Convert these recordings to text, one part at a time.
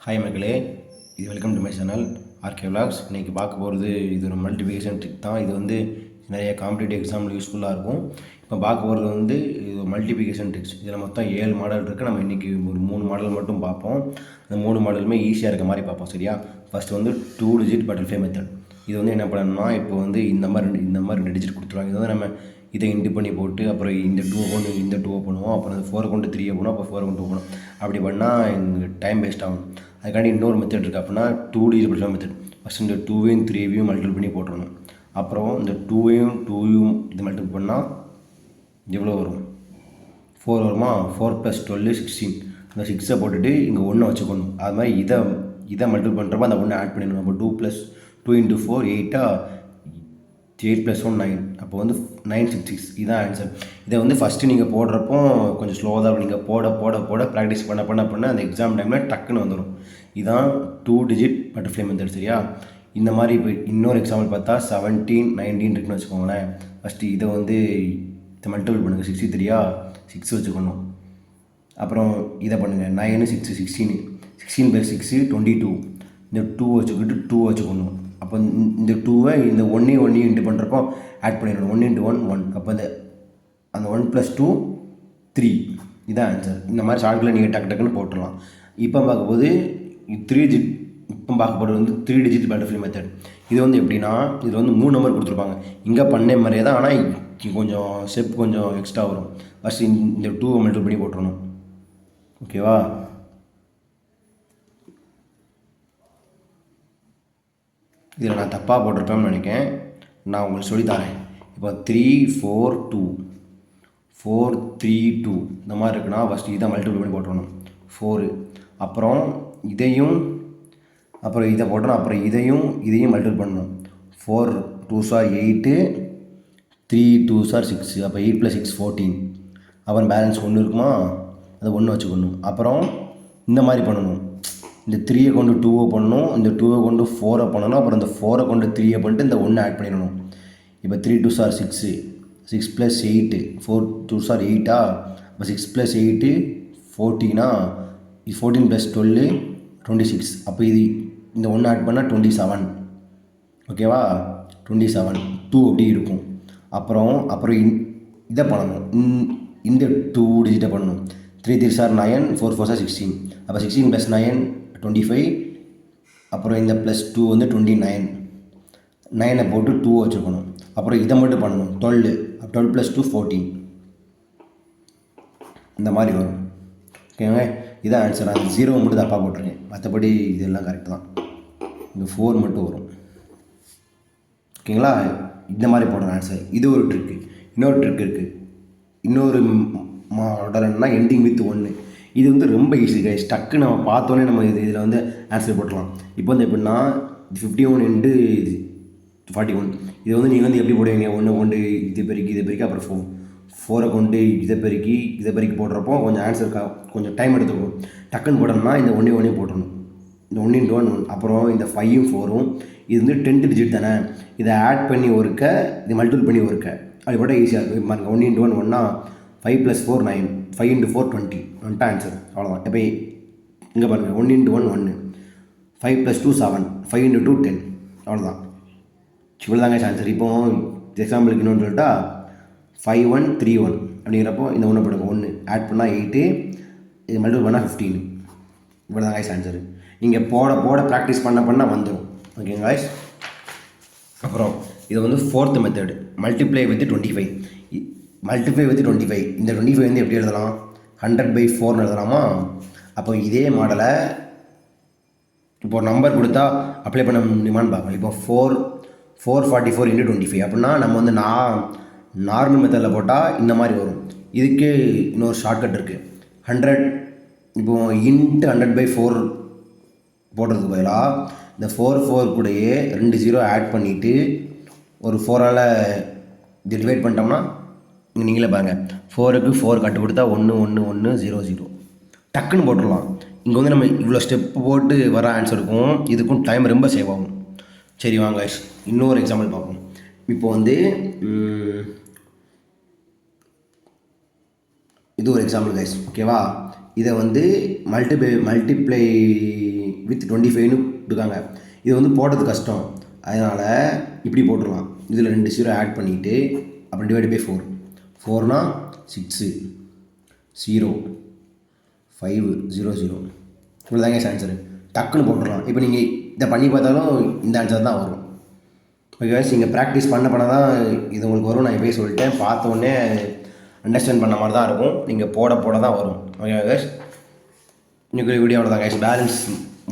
Hi மக்களே, இது welcome to my channel RK vlogs. இன்றைக்கி பார்க்க போகிறது இது ஒரு மல்டிபிகேஷன் ட்ரிக் தான். இது வந்து நிறைய காம்படிட்டிவ் எக்ஸாமில் யூஸ்ஃபுல்லாக இருக்கும். இப்போ பார்க்க போகிறது வந்து இது மல்டிபிகேஷன் ட்ரிக்ஸ். இதில் மொத்தம் 7 மாடல் இருக்குது. நம்ம இன்றைக்கி ஒரு 3 மாடல் மட்டும் பார்ப்போம். அந்த 3 மாடலுமே ஈஸியாக இருக்க மாதிரி பார்ப்போம். சரியா? ஃபஸ்ட்டு வந்து 2 டிஜிட் பட்டர்ஃப்ளை மெத்தட். இது வந்து என்ன பண்ணணும்னா, இப்போ வந்து இந்த மாதிரி 2 டிஜிட் கொடுத்துருவாங்க. இது வந்து நம்ம இதை இன்ட்டு பண்ணி போட்டு அப்புறம் இந்த 2 கொண்டு இந்த 2 பண்ணுவோம், அப்புறம் இந்த 4 கொண்டு 3 பண்ணுவோம், அப்புறம் 4 கொண்டு 2 பண்ணுவோம். அப்படி பண்ணால் எங்கள் டைம் வேஸ்ட் ஆகும். அதுக்காண்டி இன்னொரு மெத்தட் இருக்குது. அப்படின்னா 2 டிஜிட் பட்டர்ஃப்ளை மெத்தட். ஃபஸ்ட் இந்த 2வையும் 3வையும் மல்டிபிள் பண்ணி போட்டுருணும். அப்புறம் இந்த 2வையும் இது மல்டிபிள் பண்ணால் எவ்வளோ வரும்? 4 வருமா? 4 + 12 16. அந்த 6 போட்டுட்டு இங்கே 1 வச்சுக்கணும். அது மாதிரி இதை மல்டிபிள் பண்ணுறப்ப அந்த 1 ஆட் பண்ணிடணும். அப்போ 2 + 2 × 4 8 8 + 1 9. அப்போ வந்து 966. இதுதான் ஆன்சர். இதை வந்து ஃபஸ்ட்டு நீங்கள் போடுறப்போ கொஞ்சம் ஸ்லோவாக தான் இருக்கும். நீங்கள் போட ப்ராக்டிஸ் பண்ண அந்த எக்ஸாம் டைமில் டக்குன்னு வந்துடும். இதுதான் 2 டிஜிட் பட்டர்ஃப்ளை மெத்தட். சரியா? இந்த மாதிரி இப்போ இன்னொரு எக்ஸாம்பிள் பார்த்தா 17 19 இருக்குன்னு வச்சுக்கோங்களேன். ஃபஸ்ட்டு இதை வந்து இதை மல்டிபிள் பண்ணுங்கள். 63 6 வச்சுக்கணும். அப்புறம் இதை பண்ணுங்கள். 9 6 16 16 + 6 22. இந்த 2 வச்சுக்கிட்டு 2 வச்சுக்கணும். அப்போ இந்த 2வை இந்த 1 இன்ட்டு பண்ணுறப்போ ஆட் பண்ணிடணும். 1 × 1 1. அப்போ அந்த 1 + 2 3. இதுதான் ஆன்சர். இந்த மாதிரி ஷார்ட்டில் நீங்கள் டக்குன்னு போட்டுடலாம். இப்போ பார்க்கும்போது 3 டிஜிட் வந்து 3 டிஜிட் பட்டர்ஃப்ளை மெத்தட். இது வந்து எப்படின்னா, இதில் வந்து 3 நம்பர் கொடுத்துருப்பாங்க. இங்கே பண்ண மாதிரியே தான், ஆனால் கொஞ்சம் ஸ்டெப் கொஞ்சம் எக்ஸ்ட்ரா வரும். ஃபஸ்ட் இந்த 2 மல்டிபிள் பண்ணி போட்டுருணும். ஓகேவா? இதில் நான் தப்பாக போட்டிருப்பேன்னு நினைக்கிறேன். நான் உங்களுக்கு சொல்லித்தரேன். இப்போ 3 4 2 4 3 2 இந்த மாதிரி இருக்குன்னா ஃபஸ்ட்டு இதை மல்டிபிள் பண்ணி போட்டுருணும். 4. அப்புறம் இதை போட்டணும். அப்புறம் இதையும் மல்டிபிள் பண்ணணும். 4 2s are 8 3 2s are 6. அப்போ 8 + 6 14. அப்புறம் பேலன்ஸ் 1 இருக்குமா, அது 1 வச்சுக்கணும். அப்புறம் இந்த மாதிரி பண்ணணும். இந்த 3 கொண்டு 2 பண்ணணும், இந்த 2 கொண்டு 4 பண்ணணும், அப்புறம் இந்த 4 கொண்டு 3 பண்ணிட்டு இந்த 1 ஆட் பண்ணிடணும். இப்போ 3 2s are 6 6 + 8 4 2s are 8. இப்போ 6 + 8 14. 14 + 12 26. அப்போ இந்த 1 ஆட் பண்ணால் 27. ஓகேவா? 27 2 அப்படி இருக்கும். அப்புறம் இதை பண்ணணும். இந்த 2 டிஜிட்டை பண்ணணும். 3 3s are 9 4 4s are 16. அப்போ 16 + 9 25. அப்புறம் இந்த +2 வந்து 29. 9 போட்டு 2 வச்சுக்கணும். அப்புறம் இதை மட்டும் பண்ணணும். 12 + 2 14. இந்த மாதிரி வரும். ஓகேங்க? இதான் ஆன்சர். நான் 0 மட்டும் தப்பாக போட்டிருக்கேன். மற்றபடி இதெல்லாம் கரெக்டு தான். இந்த 4 மட்டும் வரும். ஓகேங்களா? இந்த மாதிரி போடுற ஆன்சர். இது ஒரு ட்ரிக்கு. இன்னொரு ட்ரிக் இருக்குது. இன்னொரு மாடல் என்னன்னா எண்டிங் வித் 1. இது வந்து ரொம்ப ஈஸி கைஸ். டக்கு நம்ம பார்த்தோன்னே நம்ம இதில் வந்து ஆன்சர் போட்டுடலாம். இப்போ வந்து எப்படின்னா 51 × 41. இது வந்து நீங்கள் வந்து எப்படி போடுவீங்க? 1 கொண்டு இதை பெருக்கி அப்புறம் 4 கொண்டு இதை பெருக்கி போடுறப்போ கொஞ்சம் ஆன்சர் கொஞ்சம் டைம் எடுத்துக்கணும். டக்குன்னு போடணும்னா இந்த 1 போட்டணும். இந்த 1 × 1 1. அப்புறம் இந்த 5ம் 4ம் இது வந்து 10th டிஜிட் தானே. இதை ஆட் பண்ணி இது மல்டிபிள் பண்ணி அப்படி போட்டால் ஈஸியாக இருக்கும். பாருங்கள், 1 × 1 1 5 + 4 9 5 × 4 20. வந்துட்டு ஆன்சர். அவ்வளோதான். இப்போ இங்கே பாருங்கள், 1 × 1 1 5 + 2 7 5 × 2 10. அவ்வளோதான். இவ்வளோ தாங்க ஆன்சர். இப்போ எக்ஸாம்பிளுக்கு இன்னொன்று சொல்லிட்டா 5 1 3 1 அப்படிங்கிறப்போ இந்த 1 போடுங்க. 1 ஆட் பண்ணால் 8 இது மல்டிபிள் பண்ணால் 15. இவ்வளோ தான் காய்ஸ் ஆன்சர். நீங்கள் போட ப்ராக்டிஸ் பண்ண வந்துடும். ஓகேங்க காய்ஸ்? அப்புறம் இது வந்து 4th method, multiply with 25. Multiply with 25. இந்த 25 வந்து எப்படி எழுதலாம்? 100/4 எழுதலாமா? அப்போ இதே மாடலை இப்போ நம்பர் கொடுத்தா அப்ளை பண்ண முடியுமான்னு பார்க்கலாம். இப்போ 444 × 25 அப்படின்னா நம்ம வந்து நார்மல் மெத்தடில் போட்டால் இந்த மாதிரி வரும். இதுக்கு இன்னொரு ஷார்ட்கட் இருக்குது. 100 இப்போது × 100/4 போடுறதுக்கு பதிலாக இந்த 4 கூடயே 2 0 ஆட் பண்ணிவிட்டு ஒரு 4ஆல் இது டிவைட் பண்ணிட்டோம்னா நீங்களே பாருங்கள், 4க்கு 4 கட்டு கொடுத்தா 1 1 1 0 0 டக்குன்னு போட்டுடலாம். இங்கே வந்து நம்ம இவ்வளோ ஸ்டெப்பு போட்டு வர ஆன்சருக்கும் இதுக்கும் டைம் ரொம்ப சேவ் ஆகும். சரி வாங்க கைஸ், இன்னொரு எக்ஸாம்பிள் பார்ப்போம். இப்போ வந்து இது ஒரு எக்ஸாம்பிள் கைஸ். ஓகேவா? இதை வந்து மல்டிப்ளை வித் 25ன்னு கொடுக்காங்க. இது வந்து போடுறது கஷ்டம், அதனால் இப்படி போட்டுடலாம். இதில் 2 0 ஆட் பண்ணிவிட்டு அப்புறம் டிவைட் பை 4. 4னா 6 0 5 0 0. இவ்வளோ தாங்க ஆன்சரு. டக்குன்னு போட்டுடலாம். இப்போ நீங்கள் இதை பண்ணி பார்த்தாலும் இந்த ஆன்சர் தான் வரும். ஓகே, நீங்கள் ப்ராக்டிஸ் பண்ண தான் இது உங்களுக்கு வரும். நான் இப்போயே சொல்லிட்டேன், பார்த்த உடனே அண்டர்ஸ்டாண்ட் பண்ண மாதிரி தான் இருக்கும். நீங்கள் போட தான் வரும். ஓகே கேஸ், இன்னைக்கு வீடியோ அவ்வளோதான் கேஸ். பேலன்ஸ்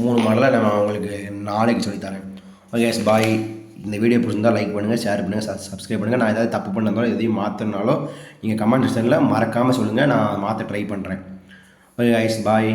3 மாடலை நான் உங்களுக்கு நாளைக்கு சொல்லித்தரேன். ஓகே கேஸ், பாய். இந்த வீடியோ பிடிச்சிருந்தால் லைக் பண்ணுங்கள், ஷேர் பண்ணுங்கள், சப்ஸ்கிரைப் பண்ணுங்கள். நான் ஏதாவது தப்பு பண்ணாலும் எதையும் மாற்றினாலும் நீங்கள் கமெண்ட் செக்ஷனில் மறக்காமல் சொல்லுங்கள், நான் மாற்ற ட்ரை பண்ணுறேன். ஓகே கைஸ், பாய்.